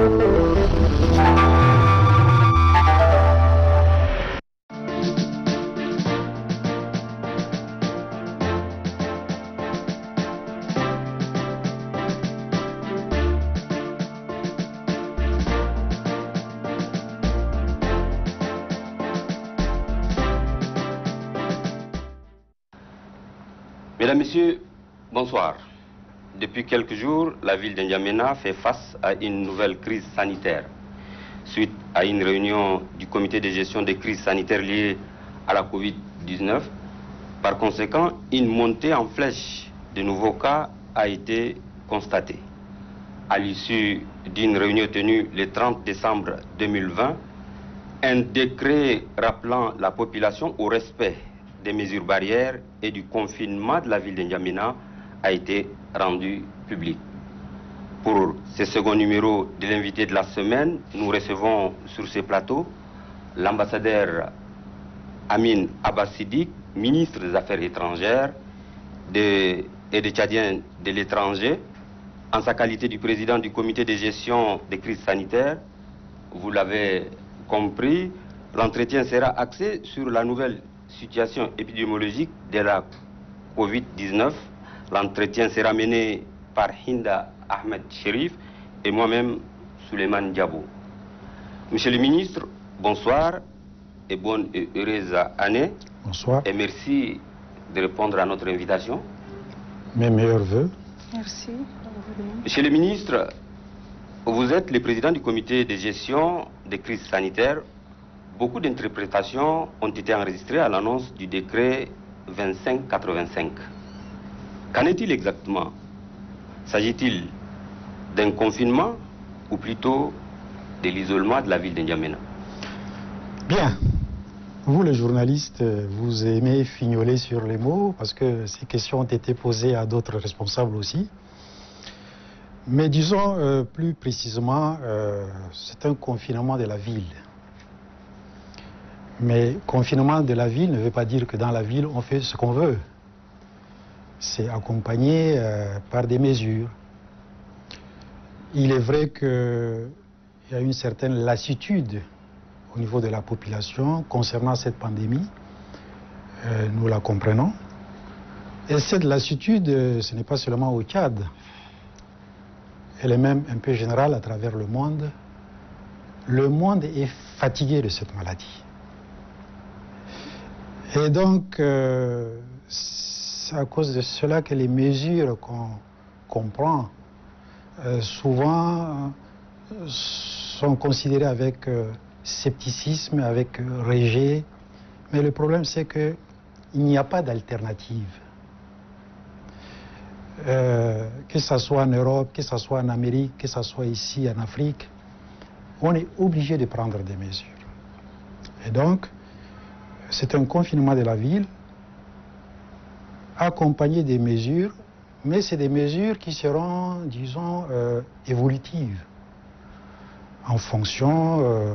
Mesdames, Messieurs, bonsoir. Depuis quelques jours, la ville de N'Djamena fait face à une nouvelle crise sanitaire. Suite à une réunion du comité de gestion des crises sanitaires liées à la Covid-19, par conséquent, une montée en flèche de nouveaux cas a été constatée. À l'issue d'une réunion tenue le 30 décembre 2020, un décret rappelant la population au respect des mesures barrières et du confinement de la ville de N'Djamena a été rendu public. Pour ce second numéro de l'invité de la semaine, nous recevons sur ce plateau l'ambassadeur Amin Abbas-Sidik, ministre des Affaires étrangères et des Tchadiens de l'étranger, en sa qualité du président du comité de gestion des crises sanitaires. Vous l'avez compris, l'entretien sera axé sur la nouvelle situation épidémiologique de la Covid-19. L'entretien sera mené par Hinda Ahmed Sherif et moi-même, Souleymane Diabo. Monsieur le ministre, bonsoir et bonne et heureuse année. Bonsoir. Et merci de répondre à notre invitation. Mes meilleurs voeux. Merci. Monsieur le ministre, vous êtes le président du comité de gestion des crises sanitaires. Beaucoup d'interprétations ont été enregistrées à l'annonce du décret 2585. Qu'en est-il exactement? S'agit-il d'un confinement ou plutôt de l'isolement de la ville de N'Djamena? Bien. Vous, les journalistes, vous aimez fignoler sur les mots parce que ces questions ont été posées à d'autres responsables aussi. Mais disons plus précisément, c'est un confinement de la ville. Mais confinement de la ville ne veut pas dire que dans la ville, on fait ce qu'on veut. C'est accompagné par des mesures. Il est vrai qu'il y a une certaine lassitude au niveau de la population concernant cette pandémie. Nous la comprenons. Et cette lassitude, ce n'est pas seulement au Tchad. Elle est même un peu générale à travers le monde. Le monde est fatigué de cette maladie. Et donc, c'est à cause de cela que les mesures qu'on prend souvent sont considérées avec scepticisme, avec rejet. Mais le problème, c'est qu'il n'y a pas d'alternative. Que ce soit en Europe, que ce soit en Amérique, que ce soit ici en Afrique, on est obligé de prendre des mesures. Et donc, c'est un confinement de la ville, accompagné des mesures, mais c'est des mesures qui seront, disons, évolutives, en fonction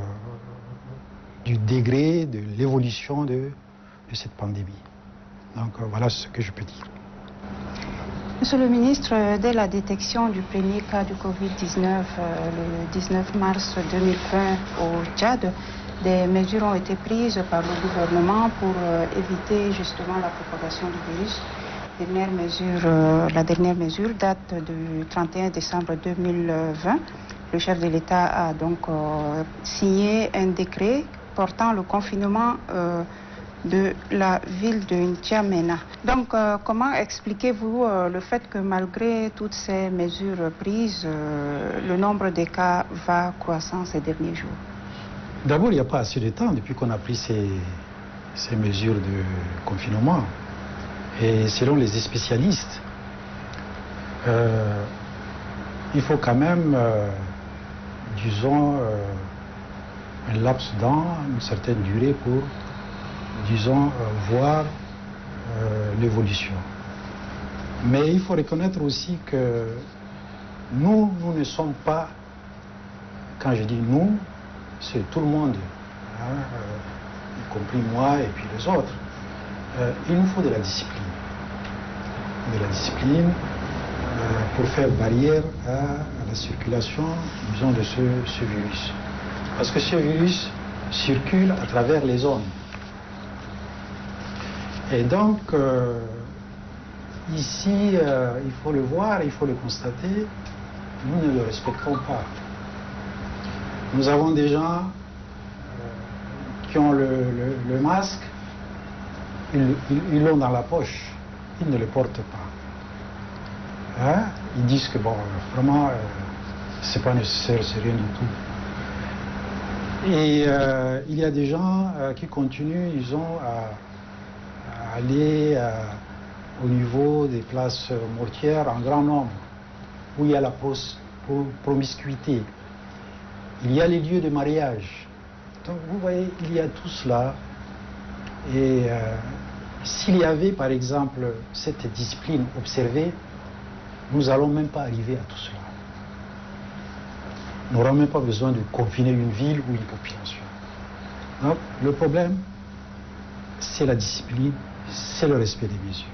du degré de l'évolution de cette pandémie. Donc voilà ce que je peux dire. Monsieur le ministre, dès la détection du premier cas du Covid-19 le 19 mars 2020 au Tchad, des mesures ont été prises par le gouvernement pour éviter justement la propagation du virus. La dernière mesure date du 31 décembre 2020. Le chef de l'État a donc signé un décret portant le confinement de la ville de N'Djamena. Donc, comment expliquez-vous le fait que malgré toutes ces mesures prises, le nombre de cas va croissant ces derniers jours? D'abord, il n'y a pas assez de temps depuis qu'on a pris ces mesures de confinement. Et selon les spécialistes, il faut quand même, disons, un laps de temps, une certaine durée pour, disons, voir l'évolution. Mais il faut reconnaître aussi que nous ne sommes pas, quand je dis nous, c'est tout le monde, hein, y compris moi et puis les autres. Il nous faut de la discipline. De la discipline, pour faire barrière à la circulation, disons, de ce virus. Parce que ce virus circule à travers les zones. Et donc, ici, il faut le voir, il faut le constater, nous ne le respectons pas. Nous avons des gens qui ont le masque, ils l'ont dans la poche, ils ne le portent pas. Hein? Ils disent que bon, vraiment, c'est pas nécessaire, c'est rien du tout. Et il y a des gens qui continuent, ils ont à aller au niveau des places mortières en grand nombre, où il y a la promiscuité. Il y a les lieux de mariage. Donc vous voyez, il y a tout cela. Et s'il y avait par exemple cette discipline observée, nous n'allons même pas arriver à tout cela. Nous n'aurons même pas besoin de confiner une ville ou une population. Donc le problème, c'est la discipline, c'est le respect des mesures.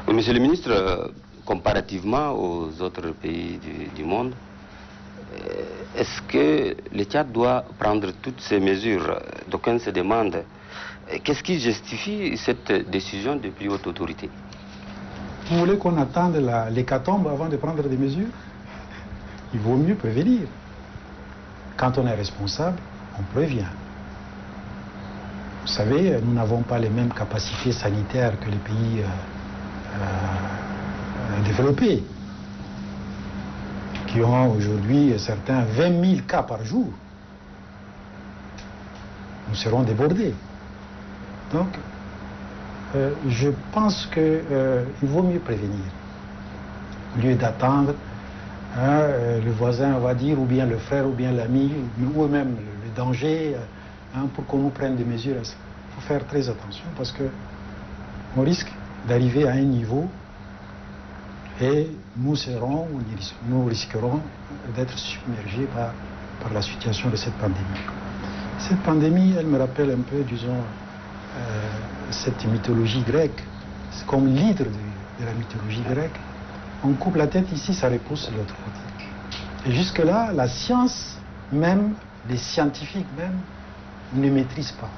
Oui, Monsieur le ministre, comparativement aux autres pays du monde, est-ce que le Tchad doit prendre toutes ces mesures? D'aucuns se demandent, qu'est-ce qui justifie cette décision de plus haute autorité? Vous voulez qu'on attende l'hécatombe avant de prendre des mesures? Il vaut mieux prévenir. Quand on est responsable, on prévient. Vous savez, nous n'avons pas les mêmes capacités sanitaires que les pays développés, qui ont aujourd'hui certains 20 000 cas par jour. Nous serons débordés. Donc, je pense qu'il vaut mieux prévenir. Au lieu d'attendre, le voisin va dire, ou bien le frère, ou bien l'ami, ou même le danger, pour qu'on nous prenne des mesures. Il faut faire très attention parce qu'on risque d'arriver à un niveau et nous risquerons d'être submergés par la situation de cette pandémie. Cette pandémie, elle me rappelle un peu, disons, cette mythologie grecque. C'est comme l'hydre de la mythologie grecque. On coupe la tête ici, ça repousse de l'autre côté. Et jusque-là, la science même, les scientifiques même, ne maîtrisent pas.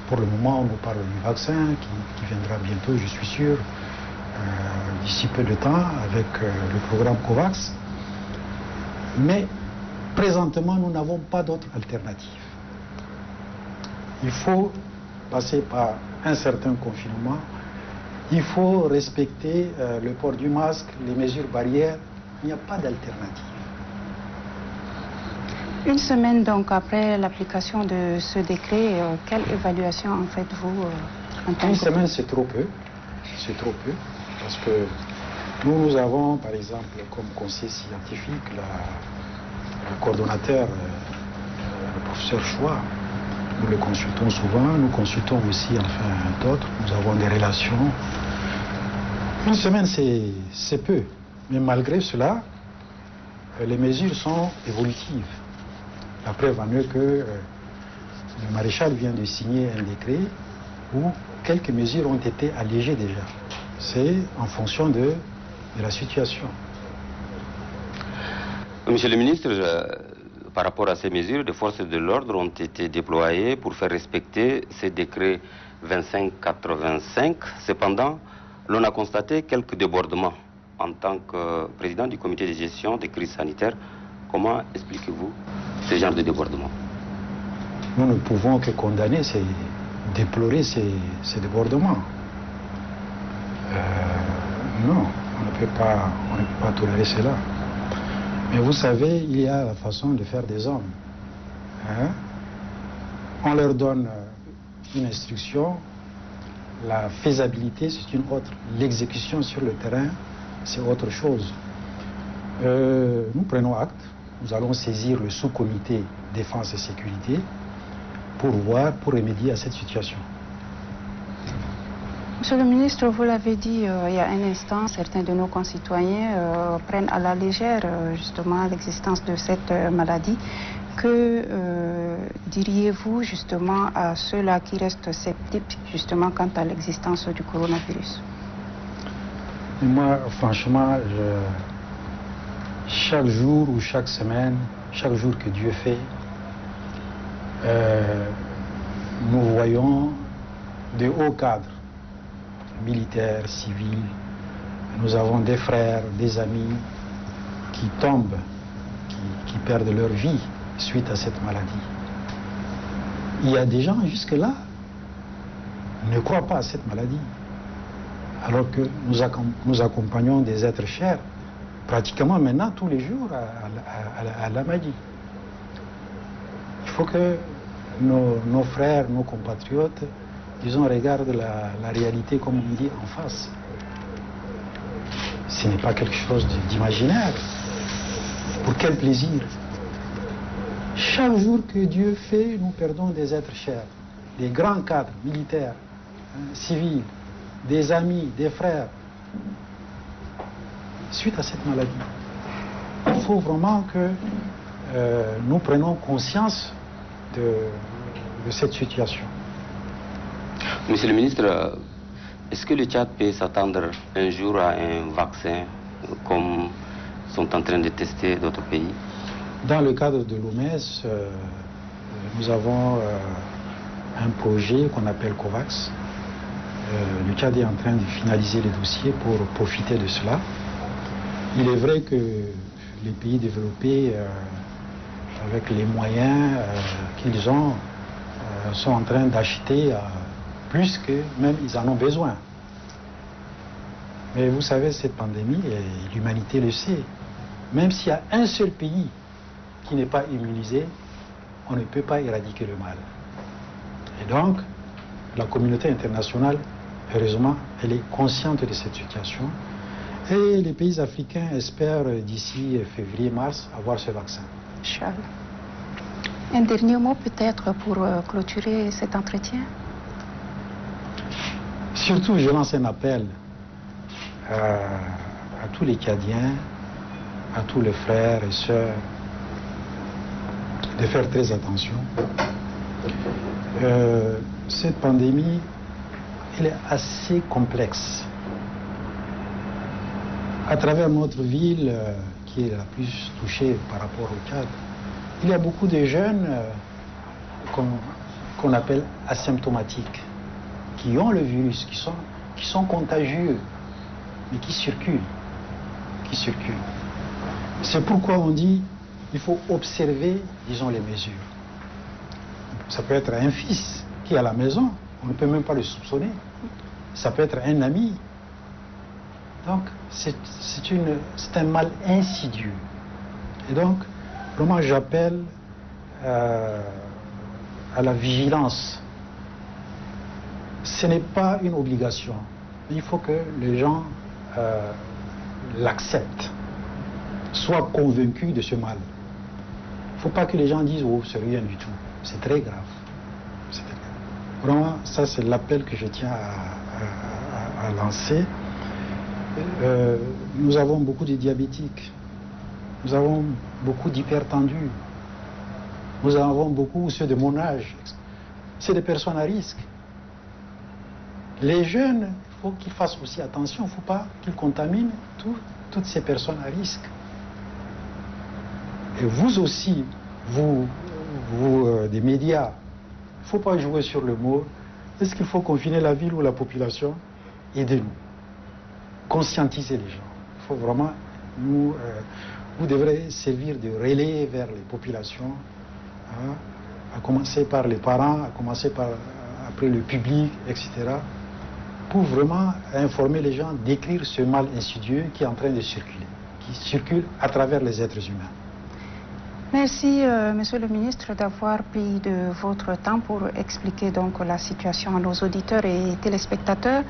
Pour le moment, on nous parle du vaccin qui viendra bientôt, je suis sûr, d'ici peu de temps, avec le programme COVAX. Mais présentement, nous n'avons pas d'autre alternative. Il faut passer par un certain confinement. Il faut respecter le port du masque, les mesures barrières. Il n'y a pas d'alternative. Une semaine donc après l'application de ce décret, quelle évaluation en faites-vous en tant que... Une semaine, c'est trop peu. C'est trop peu. Parce que nous avons, par exemple, comme conseil scientifique, le coordonnateur, le professeur Choua. Nous le consultons souvent, nous consultons aussi enfin d'autres, nous avons des relations. Une semaine, c'est peu. Mais malgré cela, les mesures sont évolutives. La preuve en est que le maréchal vient de signer un décret où quelques mesures ont été allégées déjà. C'est en fonction de la situation. Monsieur le ministre, par rapport à ces mesures, des forces de l'ordre ont été déployées pour faire respecter ces décrets 2585. Cependant, l'on a constaté quelques débordements. En tant que président du comité de gestion des crises sanitaires, comment expliquez-vous ce genre de débordements? Nous ne pouvons que condamner, déplorer ces débordements. Non, on ne peut pas tolérer cela. Mais vous savez, il y a la façon de faire des hommes. Hein? On leur donne une instruction, la faisabilité c'est une autre, l'exécution sur le terrain c'est autre chose. Nous prenons acte, nous allons saisir le sous-comité défense et sécurité pour remédier à cette situation. Monsieur le ministre, vous l'avez dit il y a un instant, certains de nos concitoyens prennent à la légère justement l'existence de cette maladie. Que diriez-vous justement à ceux-là qui restent sceptiques justement quant à l'existence du coronavirus? Et moi, franchement, chaque jour ou chaque semaine, chaque jour que Dieu fait, nous voyons de hauts cadres, militaires, civils. Nous avons des frères, des amis qui tombent, qui perdent leur vie suite à cette maladie. Il y a des gens jusque-là qui ne croient pas à cette maladie, alors que nous accompagnons des êtres chers pratiquement maintenant tous les jours à la maladie. Il faut que nos frères, nos compatriotes, disons, regardent la réalité, comme on dit, en face. Ce n'est pas quelque chose d'imaginaire. Pour quel plaisir? Chaque jour que Dieu fait, nous perdons des êtres chers, des grands cadres militaires, civils, des amis, des frères, suite à cette maladie. Il faut vraiment que nous prenions conscience de cette situation. Monsieur le ministre, est-ce que le Tchad peut s'attendre un jour à un vaccin comme sont en train de tester d'autres pays? Dans le cadre de l'OMS, nous avons un projet qu'on appelle COVAX. Le Tchad est en train de finaliser les dossiers pour profiter de cela. Il est vrai que les pays développés, avec les moyens qu'ils ont, sont en train d'acheter plus que même ils en ont besoin. Mais vous savez, cette pandémie, et l'humanité le sait, même s'il y a un seul pays qui n'est pas immunisé, on ne peut pas éradiquer le mal. Et donc, la communauté internationale, heureusement, elle est consciente de cette situation. Et les pays africains espèrent d'ici février-mars avoir ce vaccin. Charles, un dernier mot peut-être pour clôturer cet entretien? Surtout, je lance un appel à tous les Tchadiens, à tous les frères et sœurs, de faire très attention. Cette pandémie, elle est assez complexe. À travers notre ville, qui est la plus touchée par rapport au Tchad, il y a beaucoup de jeunes qu'on appelle asymptomatiques, qui ont le virus, qui sont contagieux, mais qui circulent. C'est pourquoi on dit qu'il faut observer, disons, les mesures. Ça peut être un fils qui est à la maison, on ne peut même pas le soupçonner. Ça peut être un ami. Donc, c'est un mal insidieux. Et donc, vraiment, j'appelle à la vigilance. Ce n'est pas une obligation. Il faut que les gens l'acceptent, soient convaincus de ce mal. Il ne faut pas que les gens disent « oh, c'est rien du tout ». C'est très grave. Vraiment, ça c'est l'appel que je tiens à lancer. Nous avons beaucoup de diabétiques, nous avons beaucoup d'hypertendus, nous avons beaucoup ceux de mon âge. C'est des personnes à risque. Les jeunes, il faut qu'ils fassent aussi attention, il ne faut pas qu'ils contaminent toutes ces personnes à risque. Et vous aussi, vous des médias, il ne faut pas jouer sur le mot. Est-ce qu'il faut confiner la ville ou la population? Aidez-nous. Conscientiser les gens. Il faut vraiment, vous devrez servir de relais vers les populations, hein, à commencer par les parents, à commencer par après le public, etc., pour vraiment informer les gens, décrire ce mal insidieux qui est en train de circuler, qui circule à travers les êtres humains. Merci, Monsieur le Ministre, d'avoir pris de votre temps pour expliquer donc la situation à nos auditeurs et téléspectateurs.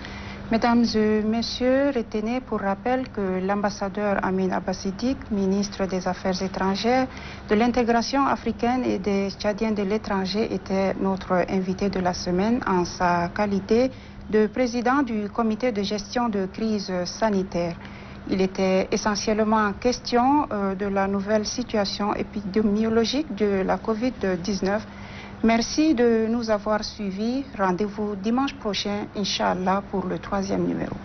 Mesdames et Messieurs, retenez pour rappel que l'ambassadeur Amin Abbas-Siddiq, ministre des Affaires étrangères, de l'intégration africaine et des Tchadiens de l'étranger, était notre invité de la semaine en sa qualité de président du comité de gestion de crise sanitaire. Il était essentiellement question de la nouvelle situation épidémiologique de la Covid-19. Merci de nous avoir suivis. Rendez-vous dimanche prochain, Inch'Allah, pour le 3e numéro.